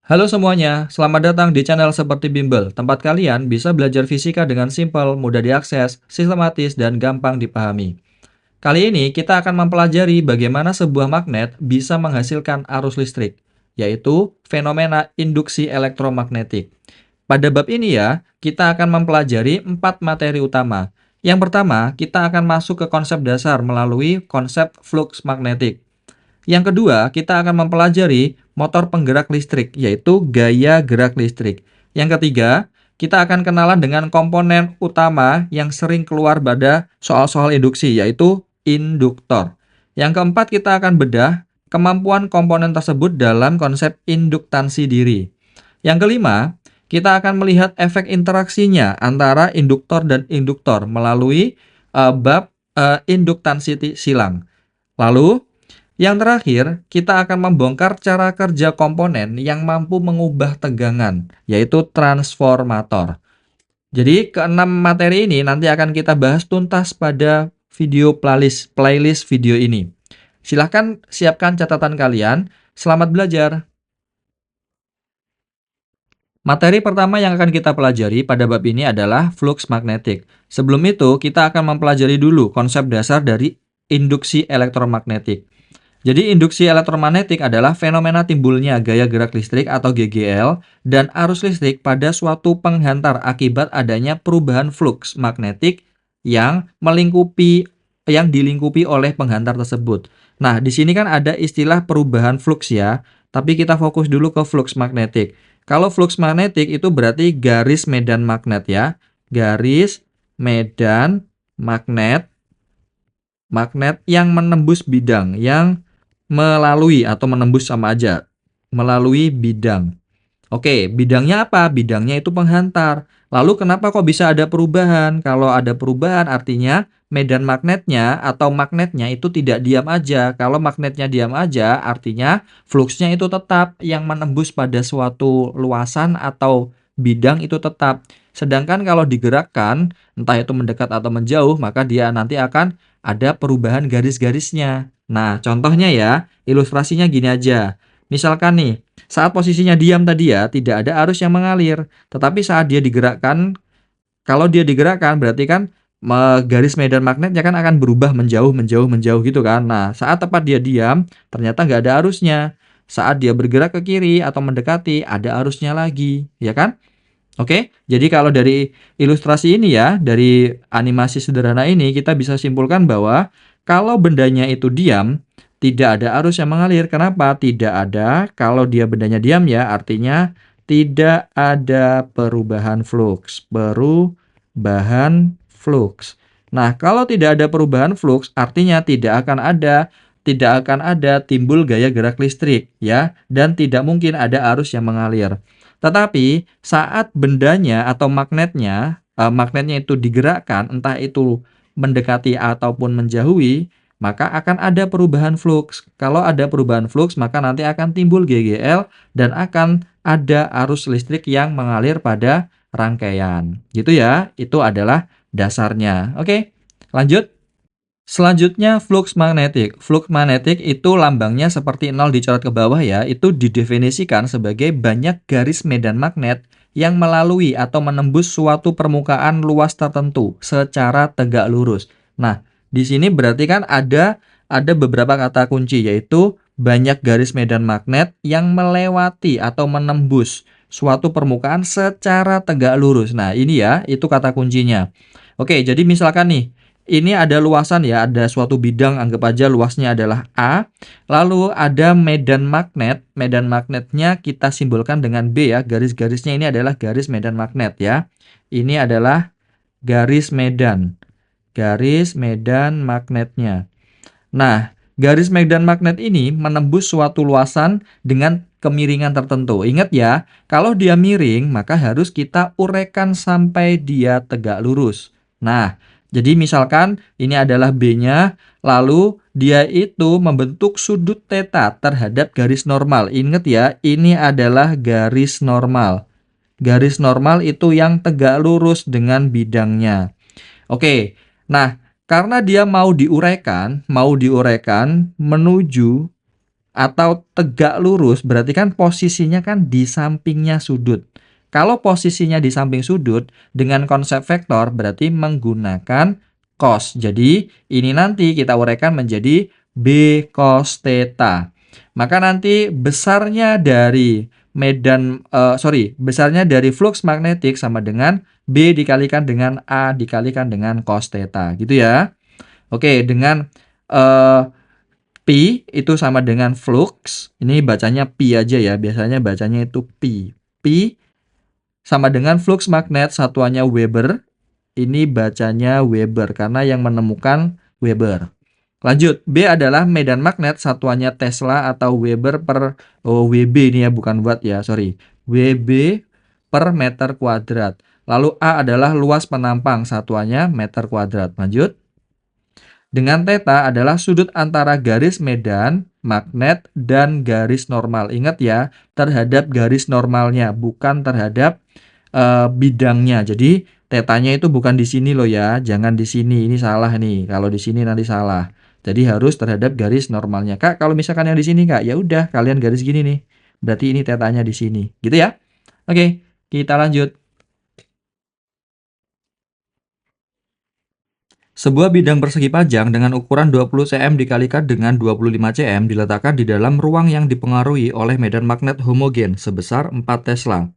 Halo semuanya, selamat datang di channel Seperti Bimbel, tempat kalian bisa belajar fisika dengan simpel, mudah diakses, sistematis, dan gampang dipahami. Kali ini kita akan mempelajari bagaimana sebuah magnet bisa menghasilkan arus listrik, yaitu fenomena induksi elektromagnetik. Pada bab ini ya, kita akan mempelajari 4 materi utama. Yang pertama, kita akan masuk ke konsep dasar melalui konsep flux magnetik. Yang kedua, kita akan mempelajari motor penggerak listrik, yaitu gaya gerak listrik. Yang ketiga, kita akan kenalan dengan komponen utama yang sering keluar pada soal-soal induksi, yaitu induktor. Yang keempat, kita akan bedah kemampuan komponen tersebut dalam konsep induktansi diri. Yang kelima, kita akan melihat efek interaksinya antara induktor dan induktor melalui bab induktansi silang. Lalu, yang terakhir, kita akan membongkar cara kerja komponen yang mampu mengubah tegangan, yaitu transformator. Jadi, keenam materi ini nanti akan kita bahas tuntas pada video playlist video ini. Silahkan siapkan catatan kalian. Selamat belajar. Materi pertama yang akan kita pelajari pada bab ini adalah flux magnetik. Sebelum itu, kita akan mempelajari dulu konsep dasar dari induksi elektromagnetik. Jadi induksi elektromagnetik adalah fenomena timbulnya gaya gerak listrik atau GGL dan arus listrik pada suatu penghantar akibat adanya perubahan flux magnetik yang dilingkupi oleh penghantar tersebut. Nah, di sini kan ada istilah perubahan flux ya, tapi kita fokus dulu ke flux magnetik. Kalau flux magnetik itu berarti garis medan magnet ya. Garis medan magnet yang menembus bidang, yang melalui atau menembus sama aja, melalui bidang. Oke, bidangnya apa? Bidangnya itu penghantar. Lalu kenapa kok bisa ada perubahan? Kalau ada perubahan artinya medan magnetnya atau magnetnya itu tidak diam aja. Kalau magnetnya diam aja artinya fluksnya itu tetap yang menembus pada suatu luasan atau bidang itu tetap. Sedangkan kalau digerakkan, entah itu mendekat atau menjauh, maka dia nanti akan ada perubahan garis-garisnya. Nah, contohnya ya, ilustrasinya gini aja. Misalkan nih, saat posisinya diam tadi ya, tidak ada arus yang mengalir. Tetapi saat dia digerakkan, kalau dia digerakkan berarti kan garis medan magnetnya kan akan berubah menjauh, menjauh, menjauh gitu kan. Nah, saat tepat dia diam, ternyata nggak ada arusnya. Saat dia bergerak ke kiri atau mendekati, ada arusnya lagi, ya kan? Oke, jadi kalau dari ilustrasi ini ya, dari animasi sederhana ini, kita bisa simpulkan bahwa kalau bendanya itu diam, tidak ada arus yang mengalir. Kenapa? Tidak ada. Kalau dia bendanya diam ya, artinya tidak ada perubahan flux. Perubahan flux. Nah, kalau tidak ada perubahan flux, artinya tidak akan ada timbul gaya gerak listrik ya, dan tidak mungkin ada arus yang mengalir. Tetapi saat bendanya atau magnetnya itu digerakkan, entah itu mendekati ataupun menjauhi, maka akan ada perubahan flux. Kalau ada perubahan flux, maka nanti akan timbul GGL dan akan ada arus listrik yang mengalir pada rangkaian. Gitu ya, itu adalah dasarnya. Oke, lanjut. Selanjutnya flux magnetik. Flux magnetik itu lambangnya seperti 0 dicoret ke bawah ya. Itu didefinisikan sebagai banyak garis medan magnet yang melalui atau menembus suatu permukaan luas tertentu secara tegak lurus. Nah, di sini berarti kan ada beberapa kata kunci, yaitu banyak garis medan magnet yang melewati atau menembus suatu permukaan secara tegak lurus. Nah, ini ya, itu kata kuncinya. Oke, jadi misalkan nih, ini ada luasan ya, ada suatu bidang, anggap aja luasnya adalah A. Lalu ada medan magnet, medan magnetnya kita simbolkan dengan B ya, garis-garisnya ini adalah garis medan magnet ya. Ini adalah garis medan magnetnya. Nah, garis medan magnet ini menembus suatu luasan dengan kemiringan tertentu. Ingat ya, kalau dia miring, maka harus kita urekan sampai dia tegak lurus. Nah, jadi misalkan ini adalah B-nya, lalu dia itu membentuk sudut theta terhadap garis normal. Ingat ya, ini adalah garis normal. Garis normal itu yang tegak lurus dengan bidangnya. Oke, nah karena dia mau diuraikan menuju atau tegak lurus, berarti kan posisinya kan di sampingnya sudut. Kalau posisinya di samping sudut, dengan konsep vektor berarti menggunakan cos. Jadi, ini nanti kita uraikan menjadi B cos theta. Maka nanti besarnya dari besarnya dari flux magnetik sama dengan B dikalikan dengan A dikalikan dengan cos theta, gitu ya. Oke, dengan Pi itu sama dengan flux. Ini bacanya pi aja ya, biasanya bacanya itu pi. Pi sama dengan flux magnet, satuannya Weber. Ini bacanya Weber karena yang menemukan Weber. Lanjut, B adalah medan magnet, satuannya Tesla atau Weber per WB ini ya, bukan watt ya, sorry. WB per meter kuadrat. Lalu A adalah luas penampang, satuannya meter kuadrat. Lanjut. Dengan theta adalah sudut antara garis medan, magnet, dan garis normal. Ingat ya, terhadap garis normalnya, bukan terhadap bidangnya. Jadi, tetanya itu bukan di sini loh ya, jangan di sini, ini salah nih. Kalau di sini nanti salah. Jadi harus terhadap garis normalnya. Kak, kalau misalkan yang di sini Kak, ya udah kalian garis gini nih. Berarti ini tetanya di sini. Gitu ya? Oke, kita lanjut. Sebuah bidang persegi panjang dengan ukuran 20 cm dikalikan dengan 25 cm diletakkan di dalam ruang yang dipengaruhi oleh medan magnet homogen sebesar 4 Tesla.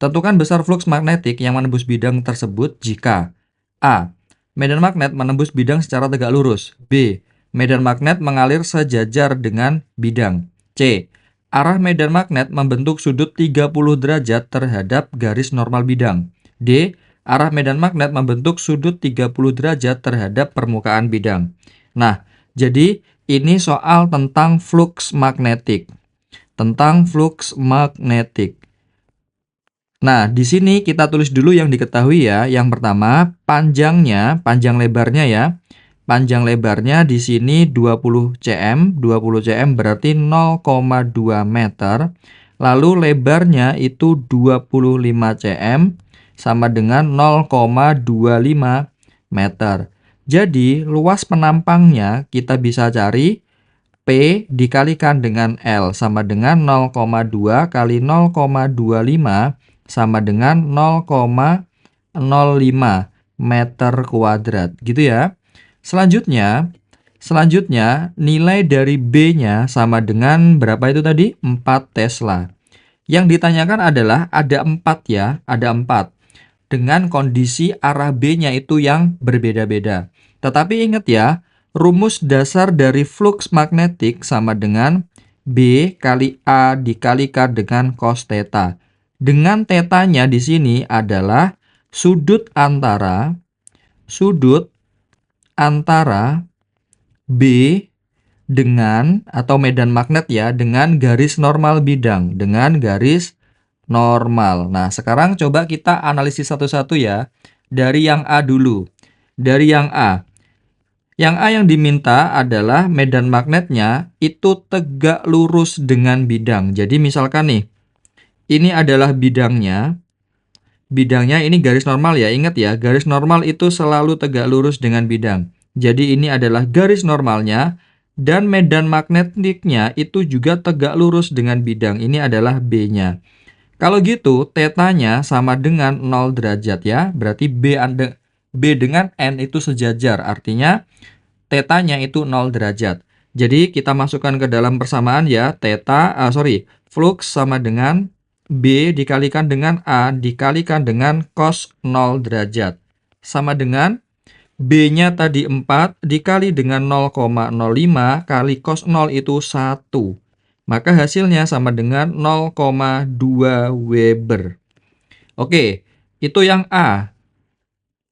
Tentukan besar flux magnetik yang menembus bidang tersebut jika A. Medan magnet menembus bidang secara tegak lurus. B. Medan magnet mengalir sejajar dengan bidang. C. Arah medan magnet membentuk sudut 30 derajat terhadap garis normal bidang. D. Arah medan magnet membentuk sudut 30 derajat terhadap permukaan bidang. Nah, jadi ini soal tentang flux magnetik. Tentang flux magnetik. Nah, di sini kita tulis dulu yang diketahui ya. Yang pertama, panjang lebarnya ya. Panjang lebarnya di sini 20 cm. 20 cm berarti 0,2 meter. Lalu lebarnya itu 25 cm sama dengan 0,25 meter. Jadi, luas penampangnya kita bisa cari P dikalikan dengan L sama dengan 0,2 kali 0,25 sama dengan 0,05 meter kuadrat, gitu ya. Selanjutnya nilai dari B-nya sama dengan berapa itu tadi? 4 Tesla. Yang ditanyakan adalah ada 4 ya, ada 4. Dengan kondisi arah B-nya itu yang berbeda-beda. Tetapi ingat ya, rumus dasar dari flux magnetik sama dengan B kali A dikalikan dengan cos theta. Dengan tetanya di sini adalah sudut antara B dengan atau medan magnet ya dengan garis normal bidang, dengan garis normal. Nah, sekarang coba kita analisis satu-satu ya. Dari yang A dulu. Dari yang A. Yang A yang diminta adalah medan magnetnya itu tegak lurus dengan bidang. Jadi misalkan nih, ini adalah bidangnya. Bidangnya ini garis normal ya. Ingat ya, garis normal itu selalu tegak lurus dengan bidang. Jadi ini adalah garis normalnya. Dan medan magnetiknya itu juga tegak lurus dengan bidang. Ini adalah B-nya. Kalau gitu, tetanya sama dengan 0 derajat ya. Berarti B dengan N itu sejajar. Artinya, tetanya itu 0 derajat. Jadi, kita masukkan ke dalam persamaan ya. Flux sama dengan B dikalikan dengan A dikalikan dengan cos 0 derajat. Sama dengan B-nya tadi 4 dikali dengan 0,05 kali cos 0 itu 1. Maka hasilnya sama dengan 0,2 Weber. Oke, itu yang A.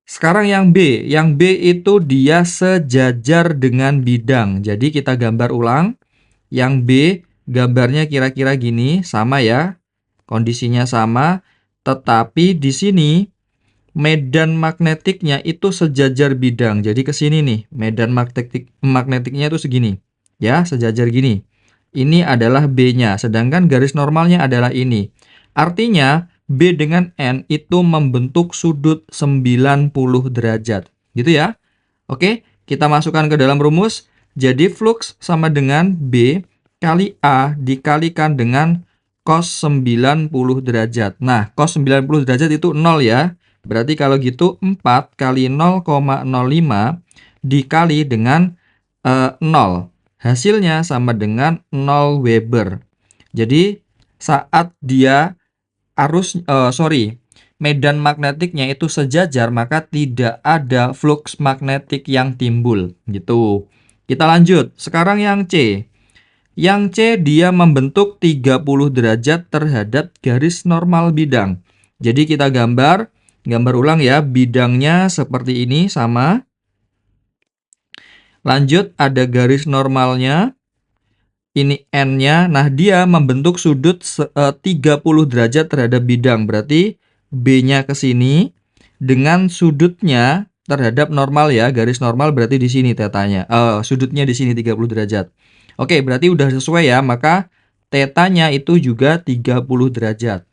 Sekarang yang B. Yang B itu dia sejajar dengan bidang. Jadi kita gambar ulang. Yang B gambarnya kira-kira gini, sama ya. Kondisinya sama, tetapi di sini medan magnetiknya itu sejajar bidang. Jadi ke sini nih, medan magnetiknya itu segini. Ya, sejajar gini. Ini adalah B-nya, sedangkan garis normalnya adalah ini. Artinya, B dengan N itu membentuk sudut 90 derajat. Gitu ya. Oke, kita masukkan ke dalam rumus. Jadi, flux sama dengan B kali A dikalikan dengan cos 90 derajat. Nah, cos 90 derajat itu 0 ya. Berarti kalau gitu 4 kali 0,05 dikali dengan 0. Hasilnya sama dengan 0 Weber. Jadi saat dia medan magnetiknya itu sejajar, maka tidak ada flux magnetik yang timbul gitu. Kita lanjut. Sekarang yang C. Yang C dia membentuk 30 derajat terhadap garis normal bidang. Jadi kita gambar ulang ya, bidangnya seperti ini sama. Lanjut ada garis normalnya. Ini N-nya. Nah, dia membentuk sudut 30 derajat terhadap bidang. Berarti B-nya ke sini dengan sudutnya terhadap normal ya. Garis normal berarti di sini tetanya. Sudutnya di sini 30 derajat. Oke, berarti udah sesuai ya. Maka tetanya itu juga 30 derajat.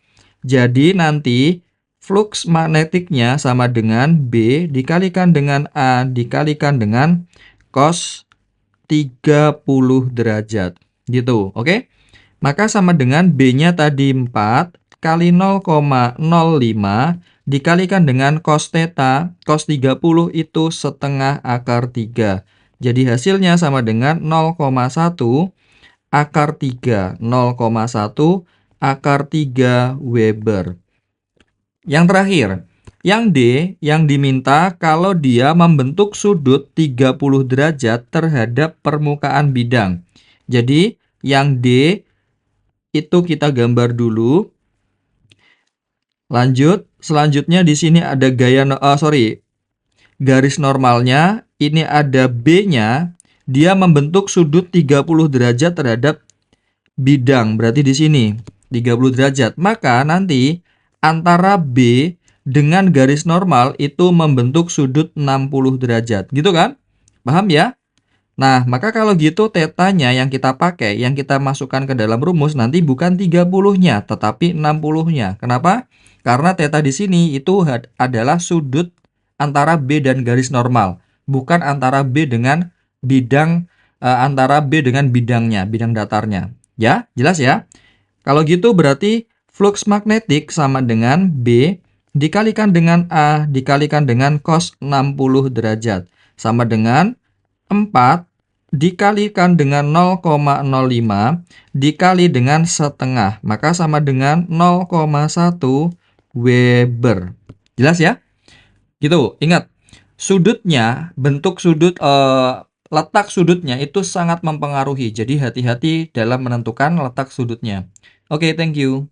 Jadi nanti flux magnetiknya sama dengan B dikalikan dengan A dikalikan dengan cos 30 derajat. Gitu, oke? Maka sama dengan B-nya tadi 4 kali 0,05 dikalikan dengan cos theta, cos 30 itu setengah akar 3. Jadi hasilnya sama dengan 0,1 akar 3. 0,1 akar 3 Weber. Yang terakhir, yang D yang diminta kalau dia membentuk sudut 30 derajat terhadap permukaan bidang. Jadi yang D itu kita gambar dulu. Lanjut, selanjutnya di sini ada garis normalnya. Ini ada B-nya, dia membentuk sudut 30 derajat terhadap bidang. Berarti di sini 30 derajat. Maka nanti antara B dengan garis normal itu membentuk sudut 60 derajat. Gitu kan? Paham ya? Nah, maka kalau gitu tetanya yang kita pakai, yang kita masukkan ke dalam rumus nanti bukan 30-nya, tetapi 60-nya. Kenapa? Karena teta di sini itu adalah sudut antara B dan garis normal, bukan antara B dengan bidangnya, bidang datarnya. Ya, jelas ya? Kalau gitu berarti flux magnetik sama dengan B dikalikan dengan A dikalikan dengan cos 60 derajat. Sama dengan 4 dikalikan dengan 0,05 dikali dengan setengah. Maka sama dengan 0,1 Weber. Jelas ya? Gitu, ingat. Sudutnya, bentuk sudut, letak sudutnya itu sangat mempengaruhi. Jadi hati-hati dalam menentukan letak sudutnya. Oke, thank you.